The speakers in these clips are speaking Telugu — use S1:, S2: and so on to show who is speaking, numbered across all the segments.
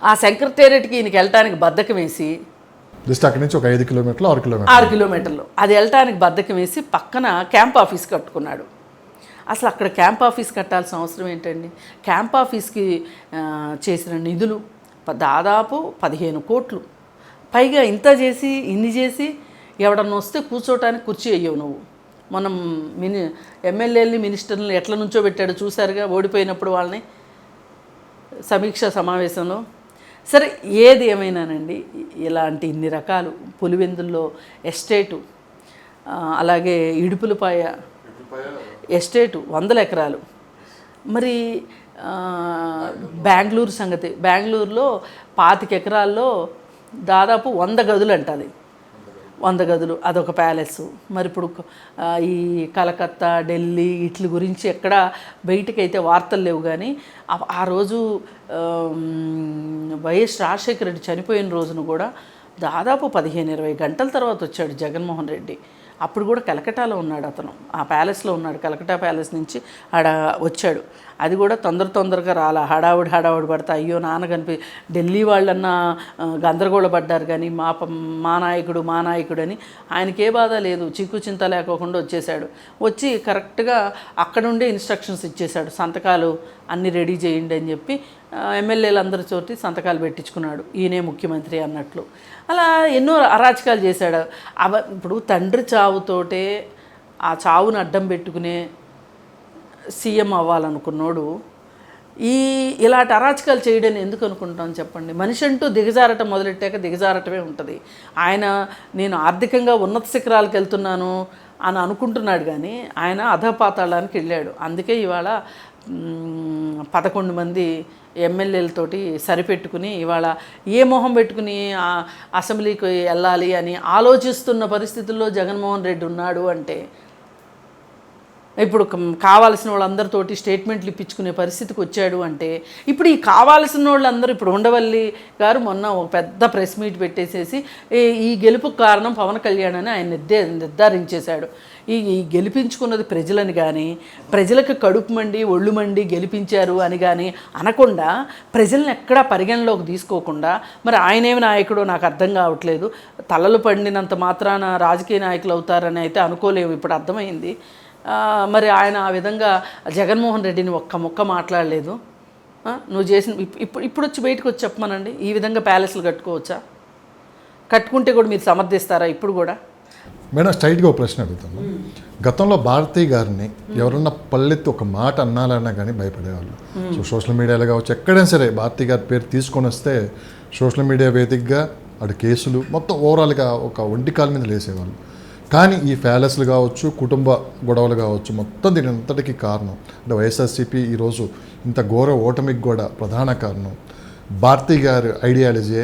S1: ఆ సెక్రటేరియట్కి ఈయనకి వెళ్ళటానికి బద్ధకం వేసి,
S2: జస్ట్ అక్కడి నుంచి ఒక 5 కిలోమీటర్లు 6
S1: 6 కిలోమీటర్లు అది వెళ్ళటానికి బద్ధకం వేసి పక్కన క్యాంప్ ఆఫీస్ కట్టుకున్నాడు. అసలు అక్కడ క్యాంప్ ఆఫీస్ కట్టాల్సిన అవసరం ఏంటండి? క్యాంప్ ఆఫీస్కి చేసిన నిధులు దాదాపు 15 కోట్లు. పైగా ఇంత చేసి ఇన్ని చేసి ఎవడన్నా వస్తే కూర్చోటానికి కుర్చీ అయ్యవు నువ్వు. మనం ఎమ్మెల్యేలని మినిస్టర్ని ఎట్లా నుంచోబెట్టాడు చూసారుగా, ఓడిపోయినప్పుడు వాళ్ళని సమీక్ష సమావేశంలో. సరే, ఏది ఏమైనానండి, ఇలాంటి ఇన్ని రకాలు పులివెందుల్లో ఎస్టేటు, అలాగే ఇడుపులపాయ ఎస్టేటు 100 ఎకరాలు. మరి బెంగళూరు సంగతి, బెంగళూరులో 25 ఎకరాల్లో దాదాపు 100 గదులు అంటది. 100 గదులు, అదొక ప్యాలెస్. మరి ఇప్పుడు ఈ కలకత్తా, ఢిల్లీ వీటి గురించి ఎక్కడ బయటకైతే వార్తలు లేవు. కానీ ఆ రోజు వైఎస్ రాజశేఖర రెడ్డి చనిపోయిన రోజున కూడా దాదాపు 15-20 గంటల తర్వాత వచ్చాడు జగన్మోహన్ రెడ్డి. అప్పుడు కూడా కలకటాలో ఉన్నాడు అతను, ఆ ప్యాలెస్లో ఉన్నాడు. కలకటా ప్యాలెస్ నుంచి ఆడ వచ్చాడు. అది కూడా తొందరగా రాలా, హడావుడి పడతా అయ్యో నాన్న కనిపి ఢిల్లీ వాళ్ళన్నా గందరగోళపడ్డారు. కానీ మా నాయకుడు అని ఆయనకే బాధ లేదు, చిక్కు చింత లేకోకుండా వచ్చేసాడు. వచ్చి కరెక్ట్గా అక్కడుండే ఇన్స్ట్రక్షన్స్ ఇచ్చేశాడు, సంతకాలు అన్నీ రెడీ చేయండి అని చెప్పి ఎమ్మెల్యేలందరి చోటి సంతకాలు పెట్టించుకున్నాడు, ఈయనే ముఖ్యమంత్రి అన్నట్లు. అలా ఎన్నో అరాచకాలు చేశాడు. ఇప్పుడు తండ్రి చావుతోటే ఆ చావును అడ్డం పెట్టుకునే సీఎం అవ్వాలనుకున్నాడు ఇలాంటి అరాచకాలు చేయడని ఎందుకు అనుకుంటాం చెప్పండి? మనిషి అంటూ దిగజారటం మొదలెట్టాక దిగజారటమే ఉంటుంది. ఆయన నేను ఆర్థికంగా ఉన్నత శిఖరాలకు వెళ్తున్నాను అని అనుకుంటున్నాడు, కానీ ఆయన అధపాతాళానికి వెళ్ళాడు. అందుకే ఇవాళ 11 మంది ఎమ్మెల్యేలతోటి సరిపెట్టుకుని ఇవాళ ఏ మొహం పెట్టుకుని అసెంబ్లీకి వెళ్ళాలి అని ఆలోచిస్తున్న పరిస్థితుల్లో జగన్మోహన్ రెడ్డి ఉన్నాడు అంటే, ఇప్పుడు కావాల్సిన వాళ్ళందరితోటి స్టేట్మెంట్లు ఇప్పించుకునే పరిస్థితికి వచ్చాడు అంటే, ఇప్పుడు ఈ కావాల్సిన వాళ్ళందరూ ఇప్పుడు ఉండవల్లి గారు మొన్న ఒక పెద్ద ప్రెస్ మీట్ పెట్టేసేసి ఈ గెలుపుకు కారణం పవన్ కళ్యాణ్ అని ఆయన నిర్ధారించేశాడు. ఈ గెలిపించుకున్నది ప్రజలని కానీ, ప్రజలకు కడుపు మండి ఒళ్ళు మండి గెలిపించారు అని కానీ అనకుండా, ప్రజల్ని ఎక్కడా పరిగణలోకి తీసుకోకుండా, మరి ఆయనేమి నాయకుడో నాకు అర్థం కావట్లేదు. తలలు పండినంత మాత్రాన రాజకీయ నాయకులు అవుతారని అయితే అనుకోలేము, ఇప్పుడు అర్థమైంది. మరి ఆయన ఆ విధంగా జగన్మోహన్ రెడ్డిని ఒక్క ముక్క మాట్లాడలేదు. నువ్వు చేసిన ఇప్పుడు వచ్చి బయటకు వచ్చి చెప్పమనండి, ఈ విధంగా ప్యాలెస్లు కట్టుకోవచ్చా? కట్టుకుంటే కూడా మీరు సమర్థిస్తారా? ఇప్పుడు కూడా
S2: మేడం స్ట్రైట్గా ఒక ప్రశ్న అడుగుతాను. గతంలో భారతీ గారిని ఎవరన్నా పల్లెత్తి ఒక మాట అన్నాలన్నా కానీ భయపడేవాళ్ళు. సో సోషల్ మీడియాలో కావచ్చు, ఎక్కడైనా సరే భారతీ గారి పేరు తీసుకొని వస్తే సోషల్ మీడియా వేదికగా అటు కేసులు మొత్తం ఓవరాల్గా ఒక ఒంటికాల మీద లేసేవాళ్ళు. కానీ ఈ ప్యాలెస్లు కావచ్చు, కుటుంబ గొడవలు కావచ్చు, మొత్తం దీని అంతటికీ కారణం అంటే వైఎస్ఆర్సీపీ ఈరోజు ఇంత ఘోర ఓటమికి కూడా ప్రధాన కారణం భారతీ గారి ఐడియాలజీ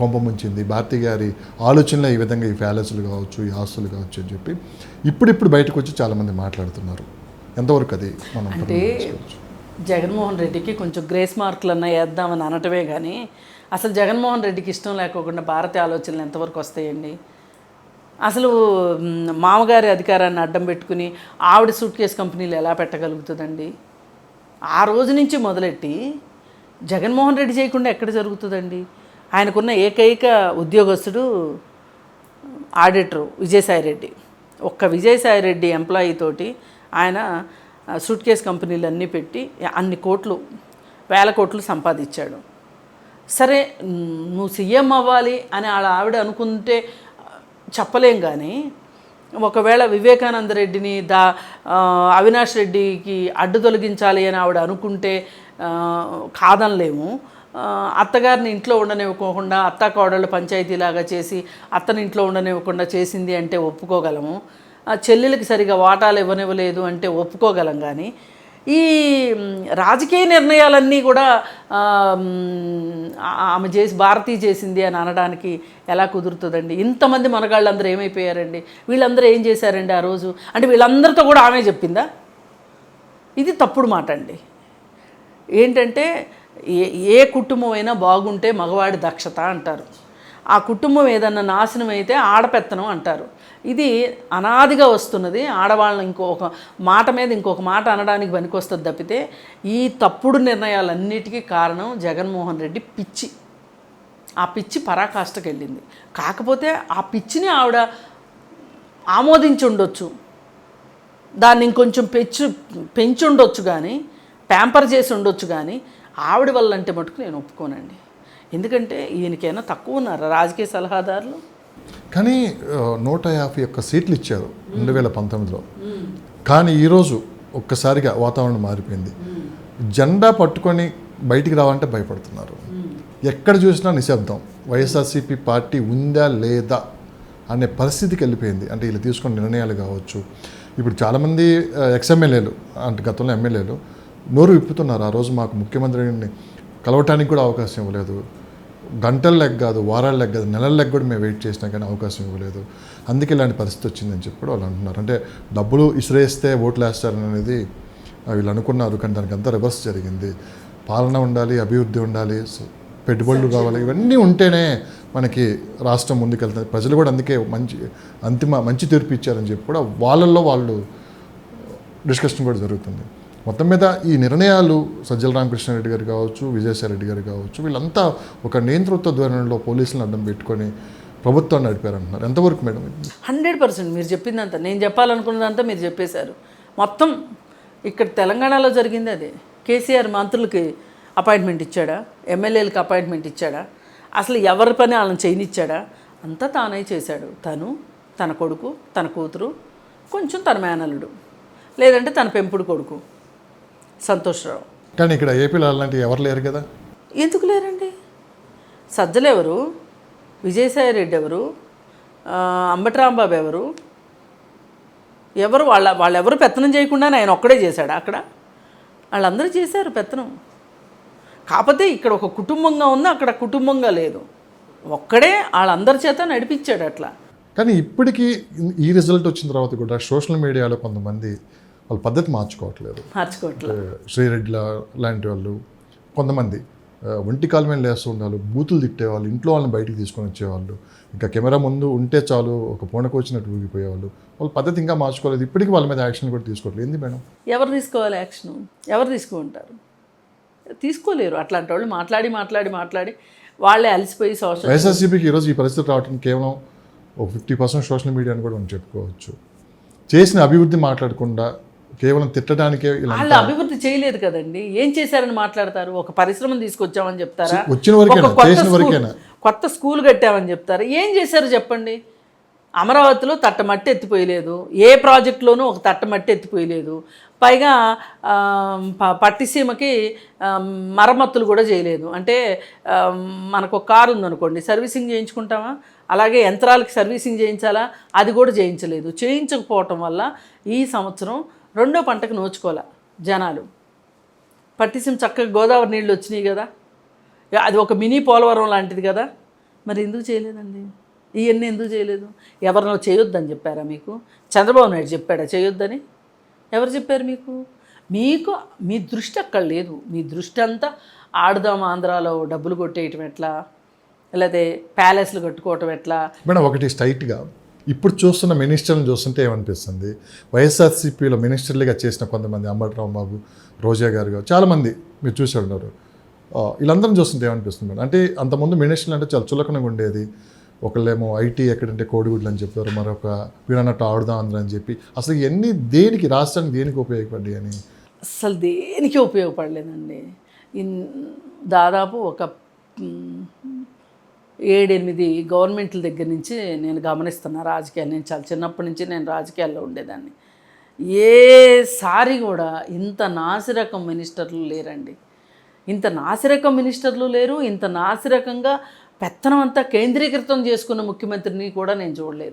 S2: కొంపముంచింది. భారతీ గారి ఆలోచనలో ఈ విధంగా ఈ ప్యాలెస్లు కావచ్చు, ఈ ఆస్తులు కావచ్చు అని చెప్పి ఇప్పుడు బయటకు వచ్చి చాలామంది మాట్లాడుతున్నారు. ఎంతవరకు అది మనం
S1: అంటే జగన్మోహన్ రెడ్డికి కొంచెం గ్రేస్ మార్కులన్నా వేద్దామని అనటమే కానీ, అసలు జగన్మోహన్ రెడ్డికి ఇష్టం లేకోకుండా భారతీయ ఆలోచనలు ఎంతవరకు వస్తాయండి? అసలు మామగారి అధికారాన్ని అడ్డం పెట్టుకుని ఆవిడ సూట్ కేసు కంపెనీలు ఎలా పెట్టగలుగుతుందండి? ఆ రోజు నుంచి మొదలెట్టి జగన్మోహన్ రెడ్డి చేయకుండా ఎక్కడ జరుగుతుందండి? ఆయనకున్న ఏకైక ఉద్యోగస్తుడు ఆడిటరు విజయసాయిరెడ్డి. ఒక్క విజయసాయిరెడ్డి ఎంప్లాయీ తోటి ఆయన సూట్ కేస్ కంపెనీలు పెట్టి అన్ని కోట్లు, వేల కోట్లు సంపాదించాడు. సరే, నువ్వు సీఎం అవ్వాలి అని ఆవిడ అనుకుంటే చెప్పలేం. కానీ ఒకవేళ వివేకానంద రెడ్డిని అవినాష్ రెడ్డికి అడ్డు తొలగించాలి అని ఆవిడ అనుకుంటే కాదనలేము. అత్తగారిని ఇంట్లో ఉండనివ్వకుండా అత్తా కోడళ్ళు పంచాయతీలాగా చేసి అత్తని ఇంట్లో ఉండనివ్వకుండా చేసింది అంటే ఒప్పుకోగలము. చెల్లెలకి సరిగా వాటాలు ఇవ్వనివ్వలేదు అంటే ఒప్పుకోగలం. కానీ ఈ రాజకీయ నిర్ణయాలన్నీ కూడా ఆమె భారతీయ చేసింది అని అనడానికి ఎలా కుదురుతుందండి? ఇంతమంది మనగాళ్ళందరూ ఏమైపోయారండి? వీళ్ళందరూ ఏం చేశారండి ఆ రోజు? అంటే వీళ్ళందరితో కూడా ఆమె చెప్పిందా? ఇది తప్పుడు మాట అండి. ఏంటంటే ఏ కుటుంబం అయినా బాగుంటే మగవాడి దక్షత అంటారు. ఆ కుటుంబం ఏదన్నా నాశనం అయితే ఆడపెత్తనం అంటారు. ఇది అనాదిగా వస్తున్నది. ఆడవాళ్ళని ఇంకొక మాట మీద ఇంకొక మాట అనడానికి పనికొస్తుంది తప్పితే ఈ తప్పుడు నిర్ణయాలన్నిటికీ కారణం జగన్మోహన్ రెడ్డి పిచ్చి. ఆ పిచ్చి పరాకాష్ఠకి వెళ్ళింది. కాకపోతే ఆ పిచ్చిని ఆవిడ ఆమోదించి ఉండొచ్చు, దాన్ని ఇంకొంచెం పెంచి ఉండొచ్చు, కానీ ప్యాంపర్ చేసి ఉండొచ్చు, కానీ ఆవిడ వల్ల అంటే మటుకు నేను ఒప్పుకోనండి. ఎందుకంటే ఈయనకైనా తక్కువ ఉన్నారు రాజకీయ సలహాదారులు.
S2: కానీ 150 సీట్లు ఇచ్చారు 2019లో. కానీ ఈరోజు ఒక్కసారిగా వాతావరణం మారిపోయింది. జెండా పట్టుకొని బయటికి రావాలంటే భయపడుతున్నారు. ఎక్కడ చూసినా నిశ్శబ్దం. వైఎస్ఆర్సీపీ పార్టీ ఉందా లేదా అనే పరిస్థితికి వెళ్ళిపోయింది. అంటే వీళ్ళు తీసుకున్న నిర్ణయాలు కావచ్చు. ఇప్పుడు చాలామంది ఎక్స్ఎమ్మెల్యేలు అంటే గతంలో ఎమ్మెల్యేలు నోరు విప్పుతున్నారు. ఆ రోజు మాకు ముఖ్యమంత్రిని కలవటానికి కూడా అవకాశం ఇవ్వలేదు, గంటల లెక్క కాదు, వారాల లెక్క కాదు, నెలల లెక్క కూడా మేము వెయిట్ చేసినా కానీ అవకాశం ఇవ్వలేదు, అందుకే ఇలాంటి పరిస్థితి వచ్చిందని చెప్పి కూడా వాళ్ళు అంటున్నారు. అంటే డబ్బులు ఇసిరేస్తే ఓట్లు వేస్తారనేది వీళ్ళు అనుకున్నారు, కానీ దానికి అంతా రివర్స్ జరిగింది. పాలన ఉండాలి, అభివృద్ధి ఉండాలి, పెట్టుబడులు కావాలి, ఇవన్నీ ఉంటేనే మనకి రాష్ట్రం ముందుకెళ్తుంది. ప్రజలు కూడా అందుకే మంచి తీర్పు ఇచ్చారని చెప్పి కూడా వాళ్ళల్లో వాళ్ళు డిస్కషన్ కూడా జరుగుతుంది. మొత్తం మీద ఈ నిర్ణయాలు సజ్జల రామకృష్ణారెడ్డి గారు కావచ్చు, విజయసాయిరెడ్డి గారు కావచ్చు, వీళ్ళంతా ఒక నియంతృత్వ ధోరణిలో పోలీసులను అడ్డం పెట్టుకొని ప్రభుత్వాన్ని నడిపారంటున్నారు. ఎంతవరకు మేడం?
S1: 100% మీరు చెప్పిందంతా, నేను చెప్పాలనుకున్నదంతా మీరు చెప్పేశారు. మొత్తం ఇక్కడ తెలంగాణలో జరిగింది అదే. కేసీఆర్ మంత్రులకి అపాయింట్మెంట్ ఇచ్చాడా, ఎమ్మెల్యేలకు అపాయింట్మెంట్ ఇచ్చాడా, అసలు ఎవరి పని వాళ్ళని చేయనిచ్చాడా? అంతా తానే చేశాడు. తను, తన కొడుకు, తన కూతురు, కొంచెం తన మేనల్లుడు, లేదంటే తన పెంపుడు కొడుకు సంతోష్రావు.
S2: కానీ ఇక్కడ ఏపీలో అలాంటి ఎవరు లేరు కదా.
S1: ఎందుకు లేరండి? సజ్జలు ఎవరు, విజయసాయిరెడ్డి ఎవరు, అంబటి రాంబాబు ఎవరు వాళ్ళెవరు పెత్తనం చేయకుండానే ఆయన ఒక్కడే చేశాడు. అక్కడ వాళ్ళందరూ చేశారు పెత్తనం. కాకపోతే ఇక్కడ ఒక కుటుంబంగా ఉంది, అక్కడ కుటుంబంగా లేదు. ఒక్కడే వాళ్ళందరి చేత నడిపించాడు అట్లా.
S2: కానీ ఇప్పటికీ ఈ రిజల్ట్ వచ్చిన తర్వాత కూడా సోషల్ మీడియాలో కొంతమంది వాళ్ళ పద్ధతి మార్చుకోవట్లేదు. శ్రీరెడ్డి లాంటి వాళ్ళు కొంతమంది ఒంటి కాలు మీద లేస్తూ ఉండాలి, బూతులు తిట్టేవాళ్ళు, ఇంట్లో వాళ్ళని బయటికి తీసుకొని వచ్చేవాళ్ళు, ఇంకా కెమెరా ముందు ఉంటే చాలు ఒక పూనకు వచ్చినట్టు ఊగిపోయేవాళ్ళు. వాళ్ళ పద్ధతి ఇంకా మార్చుకోలేదు. ఇప్పటికీ వాళ్ళ మీద యాక్షన్ కూడా తీసుకోవట్లేదు. ఏంది మేడం?
S1: ఎవరు తీసుకోవాలి యాక్షన్? ఎవరు తీసుకుంటారు? తీసుకోలేరు. అట్లాంటి వాళ్ళు మాట్లాడి వాళ్ళే అలసిపోయి సోషల్
S2: వైఎస్ఆర్సీపీకి ఈరోజు ఈ పరిస్థితి రావడానికి కేవలం ఒక 50% సోషల్ మీడియాని కూడా మనం చెప్పుకోవచ్చు. చేసిన అభివృద్ధి మాట్లాడకుండా కేవలం తిట్టడానికే.
S1: వాళ్ళు అభివృద్ధి చేయలేదు కదండి. ఏం చేశారని మాట్లాడతారు? ఒక పరిశ్రమను తీసుకొచ్చామని చెప్తారా?
S2: వచ్చిన వరకేనా?
S1: కొత్త స్కూల్ కట్టామని చెప్తారా? ఏం చేశారు చెప్పండి? అమరావతిలో తట్టమట్టి ఎత్తిపోయలేదు, ఏ ప్రాజెక్టులోనూ ఒక తట్టమట్టి ఎత్తిపోయలేదు, పైగా పట్టిసీమకి మరమ్మతులు కూడా చేయలేదు. అంటే మనకు ఒక కారు ఉందనుకోండి, సర్వీసింగ్ చేయించుకుంటామా? అలాగే యంత్రాలకి సర్వీసింగ్ చేయించాలా? అది కూడా చేయించలేదు. చేయించకపోవటం వల్ల ఈ సంవత్సరం రెండో పంటకు నోచుకోలే జనాలు. పట్టిసీమ చక్కగా గోదావరి నీళ్ళు వచ్చినాయి కదా, అది ఒక మినీ పోలవరం లాంటిది కదా, మరి ఎందుకు చేయలేదండి? ఇవన్నీ ఎందుకు చేయలేదు? ఎవరినో చేయొద్దని చెప్పారా మీకు? చంద్రబాబు నాయుడు చెప్పాడా చేయొద్దని? ఎవరు చెప్పారు మీకు? మీ దృష్టి అక్కడ లేదు. మీ దృష్టి అంతా ఆడుదాం ఆంధ్రాలో డబ్బులు కొట్టేయటం ఎట్లా, లేకపోతే ప్యాలెస్లు కట్టుకోవటం ఎట్లా.
S2: మేడం ఒకటి స్ట్రైట్గా ఇప్పుడు చూస్తున్న మినిస్టర్లను చూస్తుంటే ఏమనిపిస్తుంది? వైఎస్ఆర్సీపీలో మినిస్టర్లుగా చేసిన కొంతమంది అంబటి రాంబాబు, రోజా గారు చాలామంది మీరు చూసి ఉన్నారు. వీళ్ళందరం చూస్తుంటే ఏమనిపిస్తుంది మేడం? అంటే అంతకుముందు మినిస్టర్లు అంటే చాలా చులకనగా ఉండేది. ఒకళ్ళేమో ఐటీ ఎక్కడంటే కోడిగుడ్లు అని చెప్తారు, మరొక వీరన్నట్టు ఆడుదాం అందరూ అని చెప్పి. అసలు ఇవన్నీ దేనికి, రాష్ట్రానికి దేనికి ఉపయోగపడ్డాయి అని?
S1: అసలు దేనికి ఉపయోగపడలేదండి. దాదాపు ఒక 7-8 గవర్నమెంట్ల దగ్గర నుంచి నేను గమనిస్తున్నా రాజకీయాలు. నేను చాలా చిన్నప్పటి నుంచి నేను రాజకీయాల్లో ఉండేదాన్ని. ఏసారి కూడా ఇంత నాసిరకం మినిస్టర్లు లేరండి. ఇంత నాసిరకం మినిస్టర్లు లేరు. ఇంత నాసిరకంగా పెత్తనం అంతా కేంద్రీకృతం చేసుకున్న ముఖ్యమంత్రిని కూడా నేను చూడలేదు.